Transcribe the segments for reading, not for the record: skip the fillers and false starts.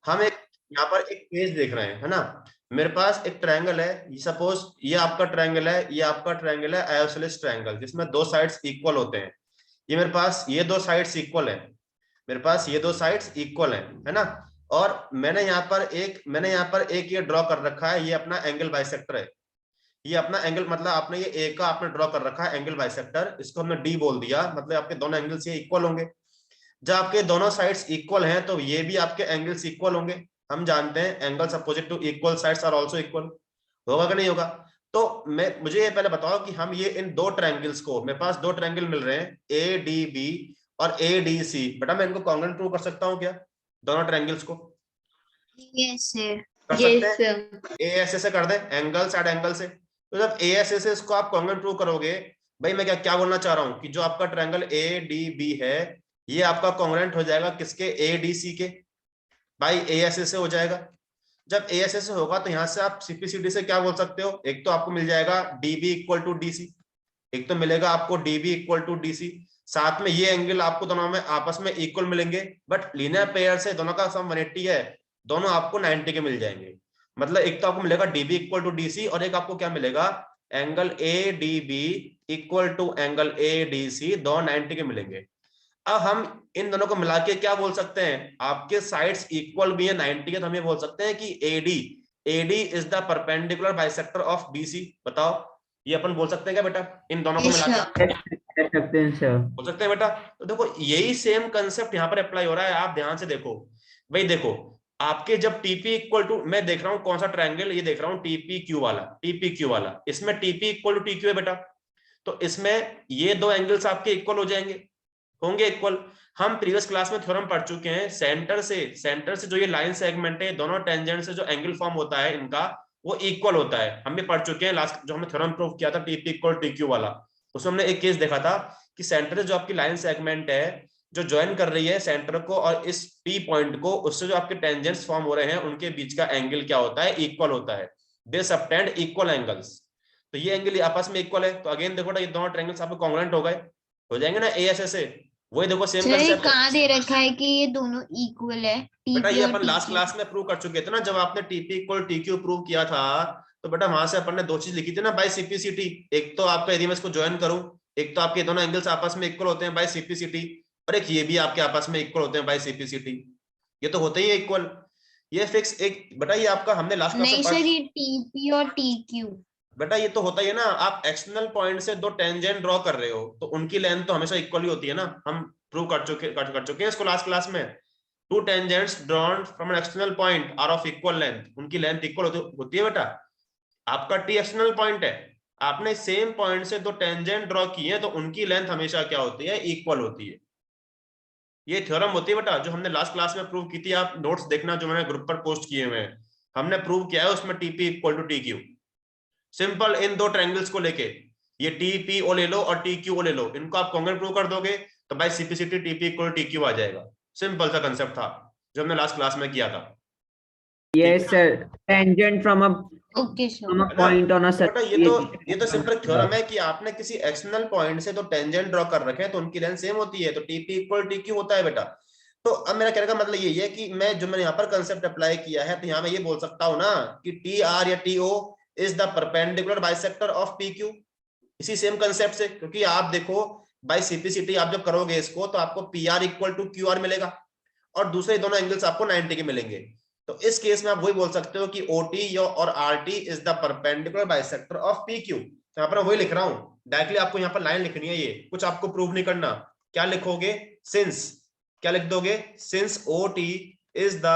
हम एक यहाँ पर एक केस देख रहे हैं, है ना। मेरे पास एक ट्रायंगल है, सपोज ये आपका ट्रायंगल है, ये आपका ट्रायंगल है आइसोसेलेस ट्रायंगल, जिसमें दो साइड्स इक्वल होते हैं। ये मेरे पास ये दो साइड्स इक्वल है, मेरे पास ये दो साइड्स इक्वल है ना। और मैंने यहाँ पर एक ये ड्रॉ कर रखा है, ये अपना एंगल बाइसेक्टर है। ये अपना एंगल मतलब आपने ये ए का आपने ड्रॉ कर रखा है एंगल बाइसेक्टर, इसको हमने डी बोल दिया, मतलब आपके दोनों एंगल्स ये इक्वल होंगे। जब आपके दोनों साइड्स इक्वल हैं तो ये भी आपके एंगल्स इक्वल होंगे। हम जानते हैं angles opposite to equal sides are also equal. होगा कि नहीं होगा? तो मैं मुझे ये पहले बताओ कि हम ये इन दो ट्रायंगल्स को, मेरे पास दो ट्रायंगल मिल रहे हैं ए डी बी और ए डी सी, बेटा मैं इनको कॉन्ग्रुएंट प्रूव कर सकता हूँ क्या, दोनों ट्रायंगल्स को? Yes sir. कर सकते हैं। ए एस से कर दे, एंगल साइड एंगल से। तो जब ए एस से इसको आप कॉन्ग्रुएंट प्रूव करोगे, भाई मैं क्या क्या बोलना चाह रहा हूँ कि जो आपका ट्रायंगल ए डी बी है, ये आपका कॉन्ग्रुएंट हो जाएगा किसके, ए डी सी के, बाई ए एस से हो जाएगा। जब ए एस से होगा तो यहां से आप सीपीसीडी से क्या बोल सकते हो, एक तो आपको मिल जाएगा डीबी इक्वल टू डीसी, एक तो मिलेगा आपको डीबी इक्वल टू डीसी। साथ में ये एंगल आपको दोनों में आपस में इक्वल मिलेंगे, बट लीनियर पेयर से दोनों का सम 180 है, दोनों आपको 90 के मिल जाएंगे। मतलब एक तो आपको मिलेगा डीबी इक्वल टू डीसी और एक आपको क्या मिलेगा, angle A D B equal to angle A D C, दो 90 के मिलेंगे। अब हम इन दोनों को मिला के क्या बोल सकते हैं, आपके साइड्स इक्वल भी है 90 के, तो हम ये बोल सकते हैं कि AD is the perpendicular bisector of BC. बताओ ये अपन बोल सकते हैं क्या बेटा, इन दोनों को मिला के कह सकते हैं सर। बोल सकते हैं बेटा। तो देखो यही सेम कंसेप्ट यहाँ पर अप्लाई हो रहा है, आप ध्यान से देखो। भाई देखो, आपके जब टीपी इक्वल टू, मैं देख रहा हूँ कौन सा ट्रायंगल, ये देख रहा हूँ टीपी क्यू वाला, टीपी क्यू वाला, इसमें TP equal to T Q है बेटा। तो इसमें ये दो एंगल्स आपके इक्वल हो जाएंगे, होंगे इक्वल। हम प्रीवियस क्लास में थ्योरम पढ़ चुके हैं, सेंटर से जो ये लाइन सेगमेंट है, दोनों टेंजेंट से जो एंगल फॉर्म होता है इनका, वो इक्वल होता है। हम भी पढ़ चुके हैं लास्ट जो हमने थ्योरम प्रूव किया था टीपी इक्वल टी क्यू वाला, उसमें हमने एक केस देखा था कि सेंटर जो आपकी लाइन सेगमेंट है, जो ज्वाइन कर रही है सेंटर को और इस पी पॉइंट को, उससे जो आपके टेंजेंट्स फॉर्म हो रहे हैं उनके बीच का एंगल क्या होता है, इक्वल होता है। दे सबटेंड इक्वल एंगल्स। तो ये एंगल आपस में इक्वल है, तो अगेन देखो ये दोनों ट्रायंगल्स आपके कॉन्ग्रुएंट हो गए, हो जाएंगे ना ए एस एस ए। वही देखो सेम सर कंसेप्ट कहाँ दे रखा है कि ये दोनों इक्वल है, बेटा, टीपी ये और अपन लास्ट टीक्यू? क्लास में प्रूव कर चुके थे ना, जब आपने TP equal T Q prove किया था। तो बेटा वहां से अपन ने दो चीज लिखी थी ना बाय सीपीसीटी, एक तो आपका यदि मैं इसको ज्वाइन करूं, एक तो आपके दोनों एंगल्स आपस में इक्वल होते हैं बाय सीपीसीटी, और एक ये भी आपके आपस में इक्वल होते हैं बाय सीपीसीटी। ये तो होते ही है इक्वल, ये फिक्स एक बेटा, ये आपका हमने लास्ट क्लास में नहीं सर, ये टीपी और टीक्यू। बेटा ये तो होता ही है ना, आप एक्सटर्नल पॉइंट से दो टेंजेंट ड्रॉ कर रहे हो तो उनकी लेंथ तो हमेशा इक्वल ही होती है ना, हम प्रूव कर चुके हैं इसको लास्ट क्लास में। Two tangents drawn from an external point are of equal length, उनकी लेंथ इक्वल होती है बेटा। आपका टी एक्सटर्नल पॉइंट है, आपने सेम पॉइंट से दो टेंजेंट ड्रॉ किए हैं तो उनकी लेंथ हमेशा क्या होती है, इक्वल होती है। ये थ्योरम होती है बेटा जो हमने लास्ट क्लास में प्रूव की थी, आप नोट्स देखना जो मैंने ग्रुप पर पोस्ट किए हुए हैं, हमने प्रूव किया है उसमें TP equal to T Q. Simple, इन दो ट्रायंगल्स को लेके ये टी पी ओ ले लो और टी क्यू ओ ले लो, इनको आप कॉन्ग्रुएंट प्रूव कर दोगे तो by simplicity TP equal T Q आ जाएगा। सिंपल सा कंसेप्ट था जो हमने लास्ट क्लास में किया था। Yes sir, tangent from okay sir. a point on a बेटा ये तो सिंपल थ्योरम surface। है कि आपने किसी एक्सटर्नल पॉइंट से तो टेंजेंट ड्रॉ कर रखे हैं तो उनकी लेंथ सेम होती है, तो टीपी इक्वल टी क्यू होता है बेटा। तो अब मेरा कहने का मतलब यही है कि मैंने यहाँ पर कंसेप्ट अप्लाई किया है, तो यहाँ मैं ये बोल सकता हूँ ना कि टी आर या T O is the perpendicular bisector of P Q, इसी सेम कंसेप्ट से। क्योंकि आप देखो बाय सीपीसीटी आप जब करोगे इसको तो आपको P R equal to Q R मिलेगा और दूसरे दोनों एंगल्स आपको 90 के मिलेंगे। तो इस केस में आप वही बोल सकते हो कि ओटी और RT is the perpendicular bisector of P Q. यहाँ पर वही लिख रहा हूं, डायरेक्टली आपको यहाँ पर लाइन लिखनी है, ये कुछ आपको प्रूव नहीं करना। क्या लिखोगे, सिंस, क्या लिख दोगे, since O T is the,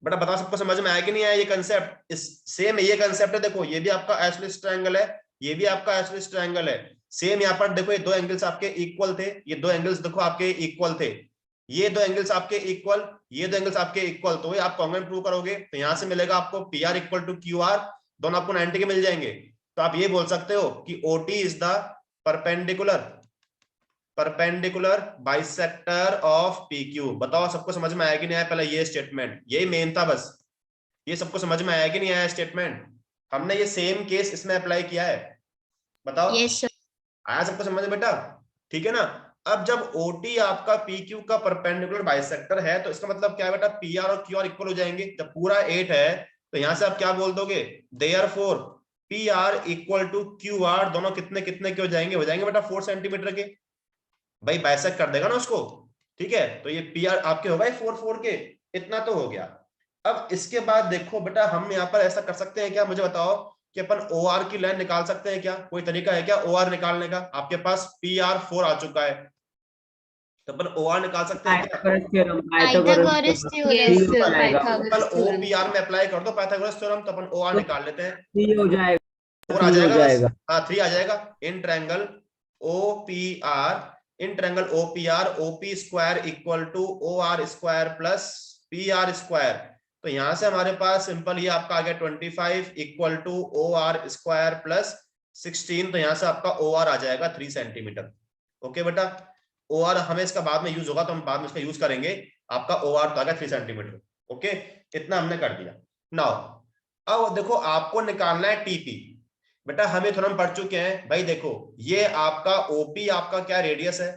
बेटा बताओ सबको समझ में आया कि नहीं आया ये कंसेप्ट, इस सेम ये कंसेप्ट है। देखो ये भी आपका आइसोसेलेस ट्रायंगल है, ये भी आपका आइसोसेलेस ट्रायंगल है। सेम यहाँ पर देखो ये दो एंगल्स आपके इक्वल थे, ये दो एंगल्स देखो आपके इक्वल थे, ये दो एंगल्स आपके इक्वल, ये दो एंगल्स आपके इक्वल, तो ये आप कॉन्ग्रुएंट प्रूव करोगे तो यहां से मिलेगा आपको P R equal to Q R, दोनों आपको 90 के मिल जाएंगे। तो आप ये बोल सकते हो कि OT is the perpendicular bisector of P Q. बताओ सबको समझ में आया कि नहीं आया, पहले ये स्टेटमेंट यही मेन था बस, ये सबको समझ में आया कि नहीं आया स्टेटमेंट, हमने ये सेम केस इसमें अप्लाई किया है। बताओ यस सर। आया सबको समझ में बेटा, ठीक है ना। अब जब OT आपका PQ का परपेंडिकुलर बाइसेक्टर है तो इसका मतलब क्या है बेटा, PR और QR इक्वल हो जाएंगे। जब पूरा 8 है तो यहां से आप क्या बोल दोगे, therefore PR equal to QR, दोनों कितने कितने के हो जाएंगे बेटा 4 सेंटीमीटर के। भाई बाइसेक्ट कर देगा ना उसको, ठीक है। तो ये PR आपके हो गए 4 के, इतना तो हो गया। अब इसके बाद देखो बेटा, हम यहाँ पर ऐसा कर सकते हैं क्या, मुझे बताओ कि अपन OR की लाइन निकाल सकते हैं क्या, कोई तरीका है क्या OR निकालने का। आपके पास PR 4 आ चुका है तो अपन OR निकाल सकते हैं क्या। Pythagoras three theorem. हो जाएगा, सिंपल OPR में अप्लाई कर दो पाइथागोरस थ्योरम, तो अपन OR तो निकाल लेते हैं। 3 हो जाएगा, 4 आ 3 हो जाएगा बस, जाएगा। हाँ 3 आ जाएगा। In triangle OPR, in triangle OPR OP square equal to OR square plus PR square. तो यहां से हमारे पास सिंपल ये आपका आ गया 25 equal to OR square plus 16। तो यहां से आपका OR आ जाएगा 3 सेंटीमीटर। ओके बेटा, OR हमें इसका बाद में यूज होगा तो हम बाद में इसका यूज करेंगे। आपका OR तो आ गया 3 सेंटीमीटर। ओके, इतना हमने कर दिया। नाउ अब देखो आपको निकालना है TP। बेटा हमें थोड़ा हम पढ़ चुके हैं भाई, देखो ये आपका OP आपका क्या रेडियस है,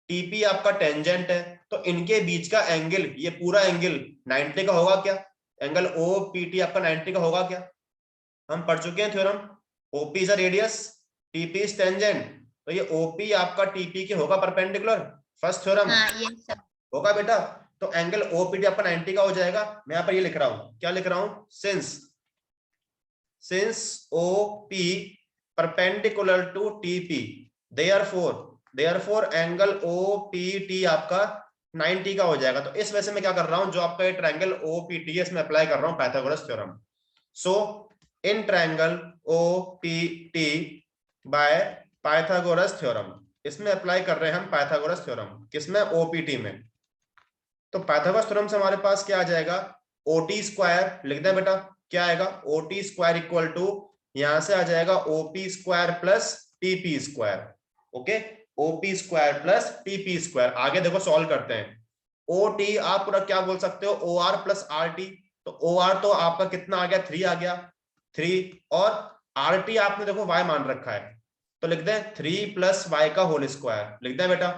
TP आपका टेंजेंट है, तो इनके बीच का एंगल, ये पूरा एंगल 90 का होगा क्या, एंगल OPT आपका 90 का होगा क्या। हम पढ़ चुके हैं theorem, OP is a radius, TP is tangent, तो ये OP आपका TP के होगा परपेंडिकुलर, फर्स्ट थ्योरम हाँ ये सब। होगा बेटा। तो एंगल OPT आपका 90 का हो जाएगा। मैं यहाँ पर ये लिख रहा हूं, क्या लिख रहा हूं, since OP perpendicular to TP, therefore angle OPT आपका 90 का हो जाएगा। तो इस वजह से मैं क्या कर रहा हूं, जो आपका ये ट्रायंगल OPT है इसमें अप्लाई कर रहा हूं Pythagoras theorem. So in triangle OPT by Pythagoras theorem, इसमें अप्लाई कर रहे हैं हम पाइथागोरस थ्योरम, किसमें, OPT में। तो पाइथागोरस थ्योरम से हमारे पास क्या आ जाएगा, OT स्क्वायर लिख दें बेटा, क्या आएगा OT स्क्वायर इक्वल टू, यहां से आ जाएगा OP square plus TP square. Okay, OP square plus TP square. आगे देखो सॉल्व करते हैं। OT आप पूरा क्या बोल सकते हो, OR प्लस RT। तो OR तो आपका कितना आ गया, 3 आ गया, 3, और RT आपने देखो Y मान रखा है, तो लिख दें 3 प्लस Y का होल स्क्वायर लिख दें बेटा।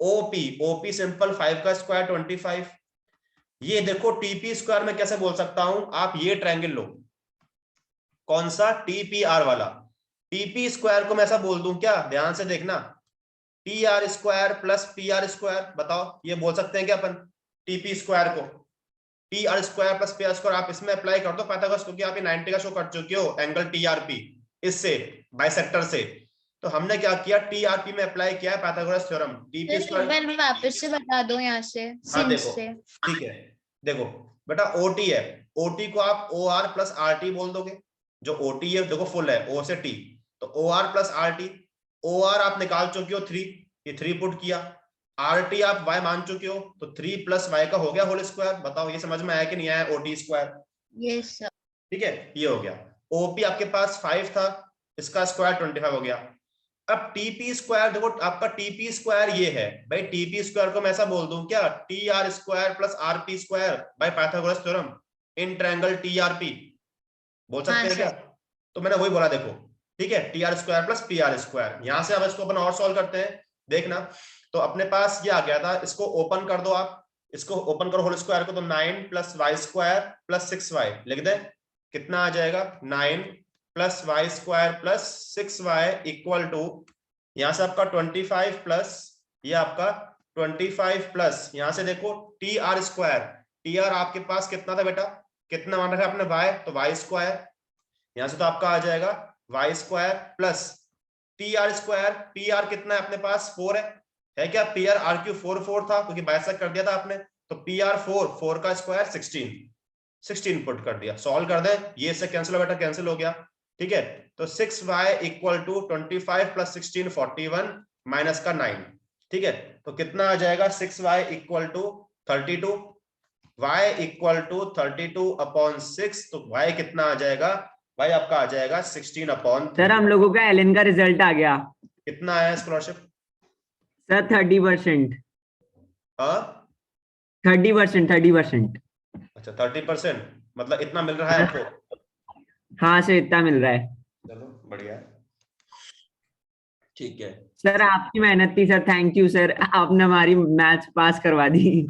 OP सिंपल 5 का स्क्वायर 25। ये देखो TP स्क्वायर में कैसे बोल सकता हूं, आप ये ट्रायंगल लो, कौन सा, TPR वाला। TP स्क्वायर को मैं ऐसा बोल दूं क्या, ध्यान से देखना, TR square plus PR square. बताओ ये बोल सकते हैं क्या अपन TP स्क्वायर को, TR square plus PR square. आप इसमें अप्लाई कर दो पाइथागोरस, क्योंकि आप ये 90 का शो कर चुके हो एंगल TRP इससे, बाइसेक्टर से। तो हमने क्या किया, TRP में अप्लाई किया है पाइथागोरस थ्योरम, TP स्क्वायर। वापस से बता दो यहाँ से, हाँ सिंस देखो, से। ठीक है, देखो बेटा OT है, OT को आप OR प्लस RT बोल दोगे। जो OT है देखो फुल है O से T, तो OR प्लस RT। OR आप निकाल चुके हो 3, ये 3 पुट किया। RT आप Y मान चुके हो, तो 3 प्लस Y का हो गया होल स्क्वायर। बताओ ये समझ में आया कि नहीं आया, OT स्क्वायर। ये सब। ठीक है, ये हो गया। OP आपके पास 5 था, इसका स्क्वायर 25 हो गया। अब TP स्क्वायर देखो, आपका TP स्क्वायर ये है भाई, TP स्क्वायर को मैं ऐसा बोल दूं क्या, TR square plus RP square by Pythagoras theorem in triangle TRP, बोल सकते हाँ हैं क्या। सर। तो मैंने वही बोला देखो, ठीक है, TR square plus PR square. यहां से अब इसको अपन और सॉल्व करते हैं, देखना। तो अपने पास ये आ गया था, इसको ओपन कर दो आप, इसको ओपन करो होल स्क्वायर को, तो 9 plus Y square plus 6y लिख दे। कितना आ जाएगा, 9 plus Y square plus 6y equal to, यहां से आपका 25 प्लस, ये आपका 25 प्लस, यहां से देखो TR स्क्वायर, TR आपके पास कितना था बेटा, कितना मान रखा आपने y, तो y स्क्वायर, यहां से तो आपका आ जाएगा Y square plus TR square, PR कितना है अपने पास 4 है क्या, PR RQ 4 था क्योंकि बाइसेक्ट कर दिया था आपने, तो PR 4 का स्क्वायर 16 पुट कर दिया। सॉल्व कर दें, ये इससे कैंसिल हो बेटा, कैंसिल हो गया, ठीक है। तो 6y equal to 25 plus 16 41 minus का 9, ठीक है। तो कितना आ जाएगा, 6y equal to 32, y equal to 32 upon 6, तो y कितना आ जाएगा, y आपका आ जाएगा 16/3। सर हम लोगों का एलन का रिजल्ट आ गया कितना आया स्कॉलरशिप, सर, 30%। हाँ 30%। अच्छा 30%, मतलब इतना मिल रहा है आपको। हाँ सर, इतना मिल रहा है। चलो बढ़िया है, ठीक है। सर आपकी मेहनत थी सर, थैंक यू सर, आपने हमारी मैथ्स पास करवा दी।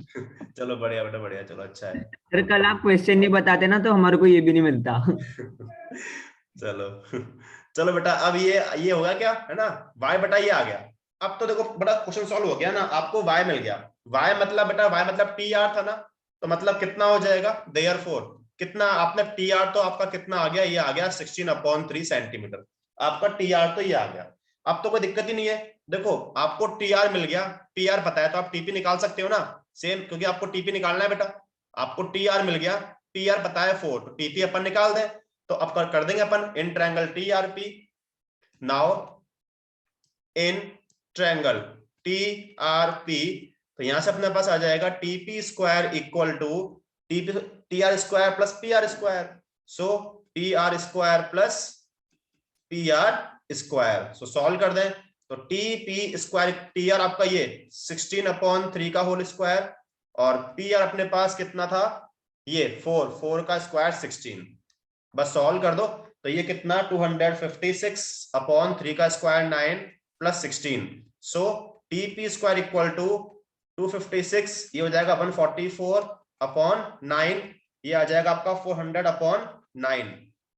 चलो बढ़िया बेटा, बढ़िया, चलो अच्छा है। सर कल आप क्वेश्चन नहीं बताते ना तो हमारे को ये भी नहीं मिलता। चलो चलो बेटा, अब ये होगा क्या है ना, y बटा ये आ गया। अब तो देखो बड़ा क्वेश्चन सॉल्व हो गया ना, आपको y मिल गया। y मतलब बेटा, y मतलब TR था ना, तो मतलब कितना हो जाएगा, देयरफॉर कितना आपने TR तो आपका कितना आ गया, ये आ गया 16/3 सेंटीमीटर। आपका TR तो ये आ गया। अब तो कोई दिक्कत ही नहीं है। देखो आपको TR मिल गया, TR पता है तो आप TP निकाल सकते हो ना, सेम, क्योंकि आपको TP निकालना है बेटा। आपको TR मिल गया, TR पता है 4, तो TP अपन निकाल दें। तो अब कर देंगे अपन इन triangle TRP। Now in triangle TRP, तो यहां से अपने पास आ जाएगा TP square equal to TR square plus PR square. So TR square plus PR square. So solve कर दें तो TP स्क्वायर, TR आपका ये 16/3 का होल स्क्वायर, और PR अपने पास कितना था, ये 4 का स्क्वायर 16। बस सॉल्व कर दो तो ये कितना 256/3 का square 9 plus 16। So TP square equal to 256, ये हो जाएगा 144/9, ये आ जाएगा आपका 400/9।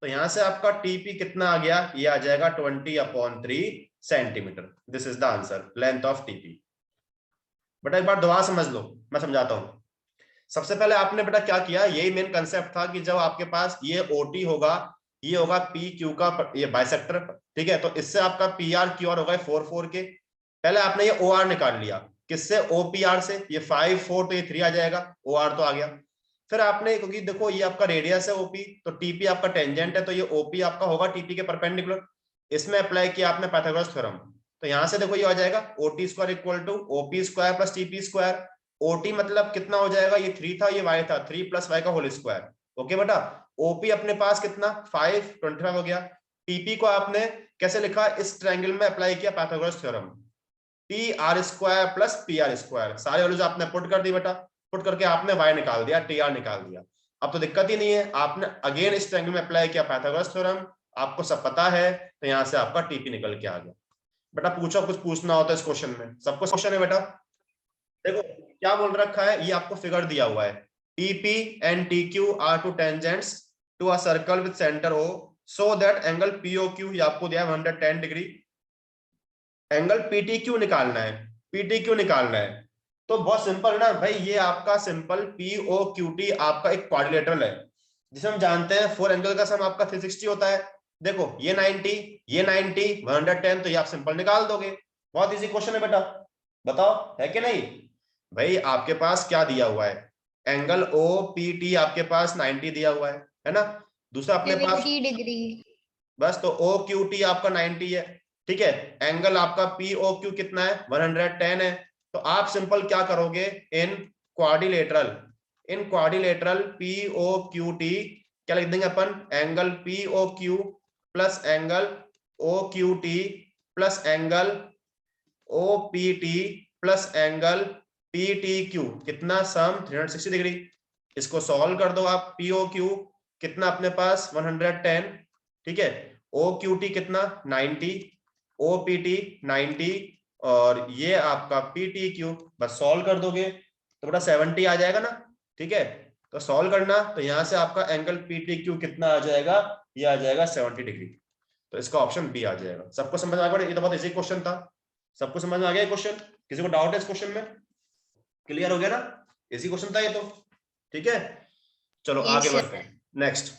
तो यहां से आपका TP कितना आ गया, ये आ जाएगा 20/3 centimetre. This is the answer, length of TP। बेटा एक बार दोबारा समझ लो, मैं समझाता हूं। सबसे पहले आपने बेटा क्या किया, यही मेन कंसेप्ट था कि जब आपके पास ये OT होगा, ये होगा PQ का ये बाइसेक्टर, ठीक है, तो इससे आपका PR QR होगा 4 के। पहले आपने ये OR निकाल लिया, किससे, OPR से, ये 5 4 तो ये 3 आ जाएगा, OR तो आ गया। फिर आपने, क्योंकि देखो ये आपका रेडियस है OP, तो TP आपका टेंजेंट है, तो ये OP आपका होगा TP के परपेंडिकुलर। इसमें अप्लाई किया आपने पाइथागोरस थ्योरम, तो यहां से देखो ये आ जाएगा OT square equal to OP square plus TP square. OT मतलब कितना हो जाएगा, ये 3 था, ये y था, 3 + y का होल स्क्वायर। ओके बेटा, OP अपने पास कितना 5 25 हो गया। TP को आपने कैसे लिखा, इस ट्रायंगल में अप्लाई किया Pythagoras theorem, TR square plus PR square, सारे वैल्यूज आपने पुट कर दी बेटा, पुट करके आपने y निकाल दिया, TR निकाल दिया। अब तो दिक्कत ही नहीं है, आपने अगेन इस ट्रायंगल में अप्लाई किया पाइथागोरस थ्योरम, आपको सब पता है, तो यहां से आपका TP निकल के आ गया। बेटा पूछो, कुछ पूछना होता है इस क्वेश्चन में, सबको क्वेश्चन है बेटा। देखो क्या बोल रखा है, ये आपको फिगर दिया हुआ है, TP and TQ are two tangents to a circle with center O so that angle POQ, ये आपको दिया है 110 डिग्री। एंगल PTQ निकालना है, PTQ निकालना है, तो बहुत सिंपल ना भाई, ये आपका सिंपल POQT आपका एक क्वाड्रिलेटरल है, जिसे हम जानते हैं 4 एंगल का सम आपका 360 होता है। देखो ये 90, ये 90, 110, तो ये आप सिंपल निकाल दोगे। बहुत इजी क्वेश्चन है बेटा, बताओ है कि नहीं। भाई आपके पास क्या दिया हुआ है, एंगल OPT आपके पास 90 दिया हुआ है ना, दूसरा अपने पास 70 डिग्री। बस, तो OQT आपका 90 है, ठीक है, एंगल आपका POQ कितना है 110 है। तो आप सिंपल क्या करोगे, इन क्वाड्रिलेटरल, इन क्वाड्रिलेटरल POQT क्या लिख देंगे अपन, angle POQ plus angle OQT plus angle OPT plus angle PTQ, कितना सम 360 डिग्री। इसको सॉल्व कर दो आप, POQ कितना अपने पास 110, ठीक है, OQT कितना 90, OPT 90, और ये आपका PTQ, बस सॉल्व कर दोगे तो बेटा 70 आ जाएगा ना, ठीक है। तो सॉल्व करना, तो यहां से आपका एंगल PTQ कितना आ जाएगा, ये आ जाएगा 70 डिग्री। तो इसका ऑप्शन बी आ जाएगा। सबको समझ आ गया, ये तो बहुत इजी क्वेश्चन था, सबको समझ में आ गया क्वेश्चन, किसी को डाउट है इस क्वेश्चन में, क्लियर हो गया ना, इजी क्वेश्चन था ये तो, ठीक है। चलो Yes, आगे sir. बढ़ते हैं, नेक्स्ट।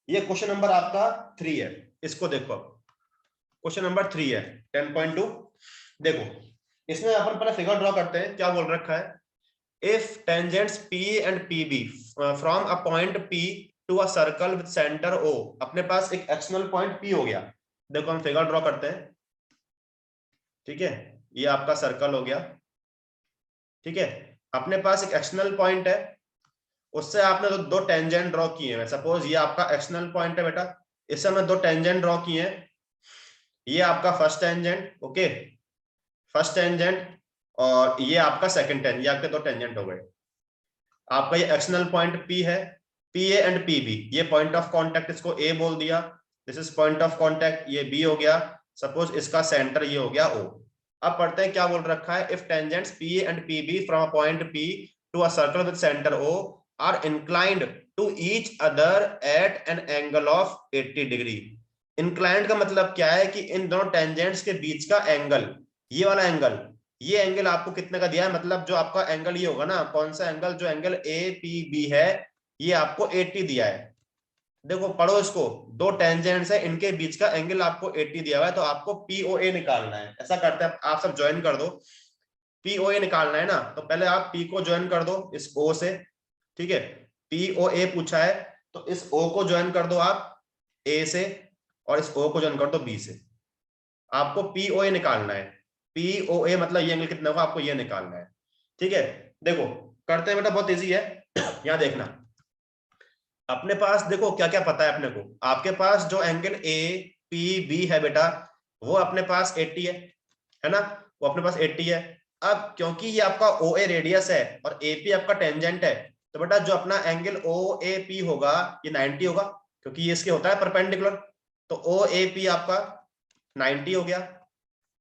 ये क्वेश्चन नंबर आपका 3 है, इसको देखो, क्वेश्चन नंबर 3 है 10.2। देखो इसमें अपन पहले फिगर ड्रॉ करते हैं, क्या बोल रखा है, if tangents PA and PB from a point P to a circle with center O, अपने पास एक एक्सटर्नल पॉइंट P हो गया। देखो हम फिगर ड्रॉ करते हैं, ठीक है, ये आपका सर्कल हो गया, ठीक है, अपने पास एक एक्सटर्नल पॉइंट है, उससे आपने दो टेंजेंट ड्रॉ किए हैं। सपोज ये आपका एक्सटर्नल पॉइंट है बेटा, इससे हमने 2 टेंजेंट ड्रॉ किए हैं, ये आपका first tangent, okay, first tangent, और ये आपका सेकंड टेंजेंट, ये आपके 2 टेंजेंट हो गए। आपका ये एक्सटर्नल पॉइंट P है, PA एंड PB, ये पॉइंट ऑफ कांटेक्ट, इसको A बोल दिया, this is point of contact, ये B हो गया, सपोज इसका सेंटर ये हो गया O। अब पढ़ते हैं क्या बोल रखा है, if tangents PA and PB from a point P to a circle with centre O are inclined to each other at an angle of 80 degree. Inclined का मतलब क्या है कि इन दोनों टेंजेंट्स के बीच का एंगल, ये वाला एंगल, ये एंगल आपको कितने का दिया है, मतलब जो आपका एंगल ये होगा ना, कौन सा एंगल, जो एंगल APB है ये आपको 80 दिया है। देखो पढ़ो इसको, दो टेंजेंट्स है, इनके बीच का एंगल आपको 80 दिया हुआ है, तो आपको POA निकालना है। ऐसा करते हैं, आप सब ज्वाइन कर दो। POA निकालना है ना, तो पहले आप P को ज्वाइन कर दो इस O से, ठीक है, POA पूछा है, तो इस O को ज्वाइन कर दो आप A से, और इस O को ज्वाइन कर दो B से। आपको POA निकालना है। POA मतलब ये एंगल कितना होगा, आपको ये निकालना है, ठीक है। देखो करते हैं बेटा, बहुत इजी है। यहां देखना, अपने पास देखो क्या क्या पता है अपने को। आपके पास जो एंगल APB है बेटा, वो अपने पास 80 है ना, वो अपने पास 80 है। अब क्योंकि ये आपका OA रेडियस है और AP आपका टेंजेंट है, तो बेटा जो अपना एंगल OAP होगा ये 90 होगा, क्योंकि ये इसके होता है परपेंडिकुलर। तो OAP आपका 90 हो गया।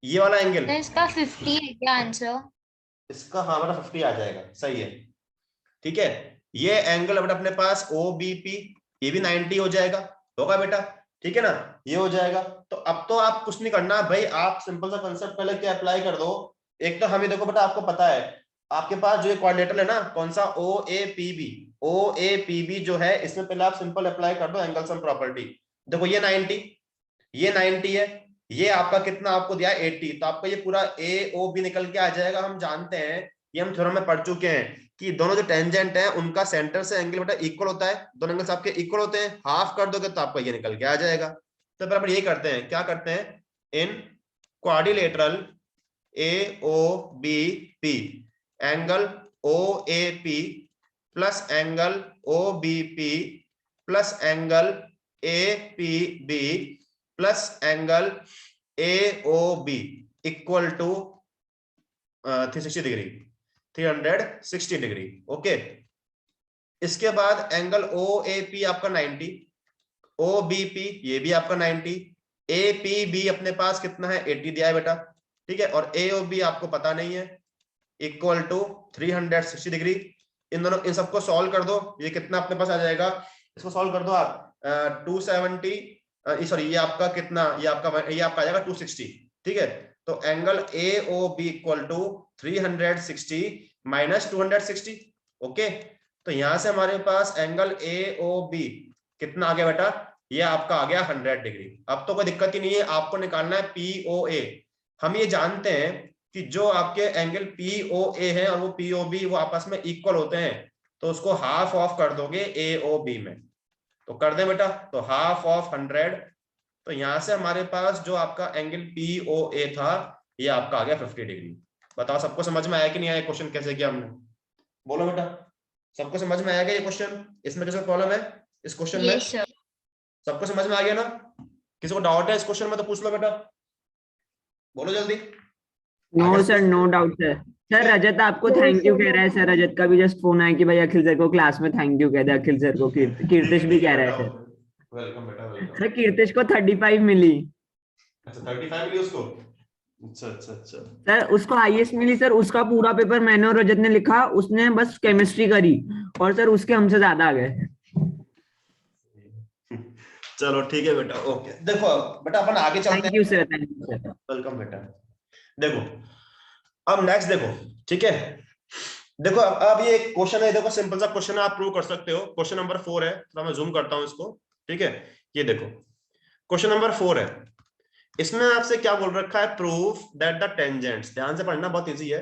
ये वाला एंगल, तो इसका 50 है क्या आंसर? इसका हाँ बेटा 50 आ जाएगा, सही है, ठीक है। ये एंगल बेटा अपने पास OBP, ये भी 90 हो जाएगा, होगा बेटा, ठीक है ना, ये हो जाएगा। तो अब तो आप कुछ नहीं करना भाई, आप सिंपल सा कंसेप्ट पहले क्या अप्लाई कर दो। एक तो हमें देखो बेटा, आपको पता है आपके पास जो ये क्वाड्रिलेटरल है ना, कौन सा, OAPB जो है, इसमें पहले आप सिंपल अप्लाई कर दो एंगल सम प्रॉपर्टी। देखो ये 90, ये 90 है, ये आपका कितना आपको दिया है 80, तो आपका ये पूरा AOB निकल के आ जाएगा। हम जानते हैं, ये हम थ्योरम में पढ़ चुके हैं कि दोनों जो टेंजेंट हैं उनका सेंटर से एंगल बेटा इक्वल होता है, दोनों एंगल्स आपके इक्वल होते हैं, हाफ कर दोगे तो आपका ये निकल के आ जाएगा। तो बराबर यही करते हैं, क्या करते हैं, in quadrilateral AOBP angle OAP plus angle OBP plus angle APB plus angle AOB equal to 360 degree, 360 degree, okay. इसके बाद एंगल OAP आपका 90, OBP ये भी आपका 90, APB अपने पास कितना है 80 दिया है बेटा, ठीक है, और AOB आपको पता नहीं है, इक्वल टू 360 डिग्री। इन दोनों, इन सबको सॉल्व कर दो, ये कितना अपने पास आ जाएगा, इसको सॉल्व कर दो आप 270, सॉरी ये आपका कितना, ये आपका आ जाएगा 260, ठीक है। तो angle AOB equal to 360 minus 260, okay. तो यहां से हमारे पास एंगल AOB कितना आ गया बेटा, ये आपका आ गया 100 डिग्री। अब तो कोई दिक्कत ही नहीं है, आपको निकालना है POA। हम ये जानते हैं कि जो आपके एंगल POA है और वो POB वो आपस में इक्वल होते हैं, तो उसको हाफ ऑफ कर दोगे AOB में, तो कर दे बेटा, तो हाफ ऑफ 100। तो यहां से हमारे पास जो आपका एंगल POA था ये आपका आ गया 50 डिग्री। बताओ सबको समझ में आया कि नहीं आया, क्वेश्चन कैसे किया हमने, बोलो बेटा, सबको समझ में आया क्या ये क्वेश्चन, इसमें किसी को प्रॉब्लम है इस क्वेश्चन में? Yes sir. सबको समझ में आ गया ना? किसी को डाउट है इस क्वेश्चन में तो पूछ लो बेटा, बोलो जल्दी। No sir, no doubt sir. Sir Rajat आपको थैंक यू कह रहा है सर, रजत का भी जस्ट फोन आया कि भाई अखिल सर को क्लास में थैंक यू कह दे, अखिल सर को। कीर्तिश भी कह रहा है सर। वेलकम बेटा, वेलकम। सर कीर्तिश को 35 मिली। अच्छा 35 मिली उसको, अच्छा अच्छा अच्छा। सर उसको हाईएस्ट मिली सर, उसका पूरा पेपर मैंने और रजत ने लिखा, उसने बस केमिस्ट्री करी और सर उसके हमसे ज्यादा आ गए। चलो ठीक है बेटा, ओके। देखो बेटा अपन आगे चलते हैं। Thank you sir, thank you sir. Welcome बेटा। देखो अब नेक्स्ट देखो, ठीक है, देखो अब ये क्वेश्चन है, देखो सिंपल सा क्वेश्चन है, आप प्रूव कर सकते हो। क्वेश्चन नंबर 4 है, तो मैं जूम करता हूं इसको, ठीक है। ये देखो क्वेश्चन नंबर 4 है, इसमें आपसे क्या बोल रखा है, प्रूफ दैट द टेंजेंट्स, ध्यान से पढ़ना बहुत इजी है,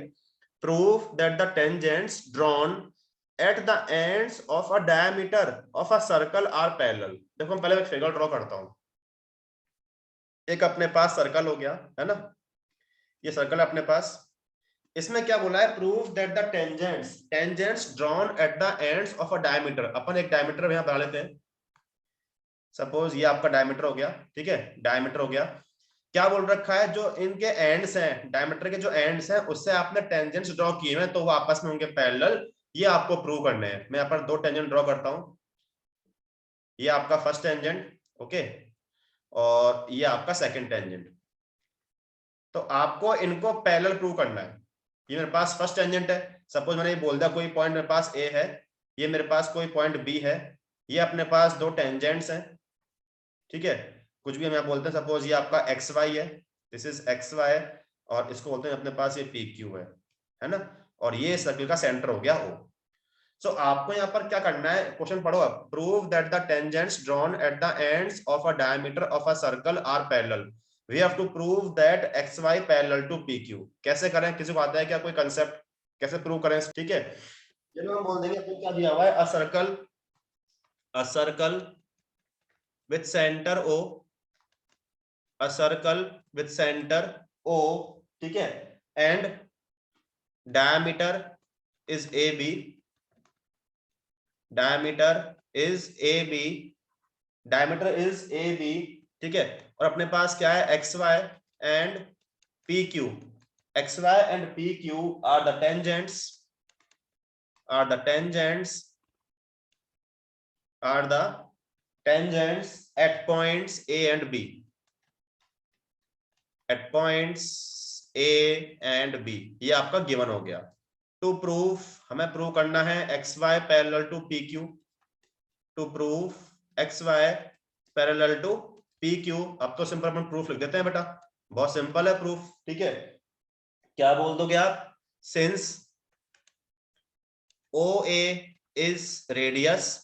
proof that the tangents drawn at the ends of a diameter of a circle are parallel. देखो मैं पहले एक फिगर ड्रॉ करता हूं। एक अपने पास सर्कल हो गया है ना, ये सर्कल है अपने पास। इसमें क्या बोला है, proof that the tangents drawn at the ends of a diameter. अपन एक डायमीटर यहां बना लेते हैं, सपोज ये आपका डायमीटर हो गया, ठीक है, डायमीटर हो गया। क्या बोल रखा है, जो इनके एंड्स हैं, डायमीटर के जो एंड्स हैं उससे आपने टेंजेंट्स ड्रॉ किए हैं, तो वो आपस में होंगे पैरेलल। ये आपको प्रूव करने हैं। मैं यहाँ पर दो टेंजेंट ड्रॉ करता हूं, ये आपका फर्स्ट टेंजेंट, ओके, और ये आपका सेकंड टेंजेंट। तो आपको इनको पैरेलल प्रूव करना है। ये मेरे पास फर्स्ट टेंजेंट है, सपोज मैंने ये बोल दिया कोई पॉइंट मेरे पास ए है, ये मेरे पास कोई पॉइंट बी है, ये अपने पास दो टेंजेंट्स हैं, ठीक है, कुछ भी हम यहाँ बोलते हैं, सपोज ये आपका एक्स वाई है, दिस इज एक्स वाई, और इसको बोलते हैं अपने पास ये पी क्यू है ना, और ये सर्कल का सेंटर हो गया ओ। सो आपको यहाँ पर क्या करना है, क्वेश्चन पढ़ो आप, prove that the tangents drawn at the ends of a diameter of a circle are parallel, we have to prove that X Y parallel to P Q. कैसे करें, किसी को आता है क्या कोई कंसेप्ट, कैसे प्रूव करें, ठीक है। चलो हम बोल देंगे आपको क्या दिया हुआ है, a circle with center O, a circle with center O, ठीक है, and diameter is AB, diameter is AB, ठीक है, और अपने पास क्या है, XY and PQ, XY and PQ are the tangents at points A and B, at points A and B, ये आपका गिवन हो गया। टू प्रूफ, हमें प्रूव करना है XY parallel to PQ, to proof XY parallel to PQ। अब तो simple अपन proof लिख देते हैं बेटा, बहुत सिंपल है प्रूफ, ठीक है। क्या बोल दोगे आप, सिंस OA is radius,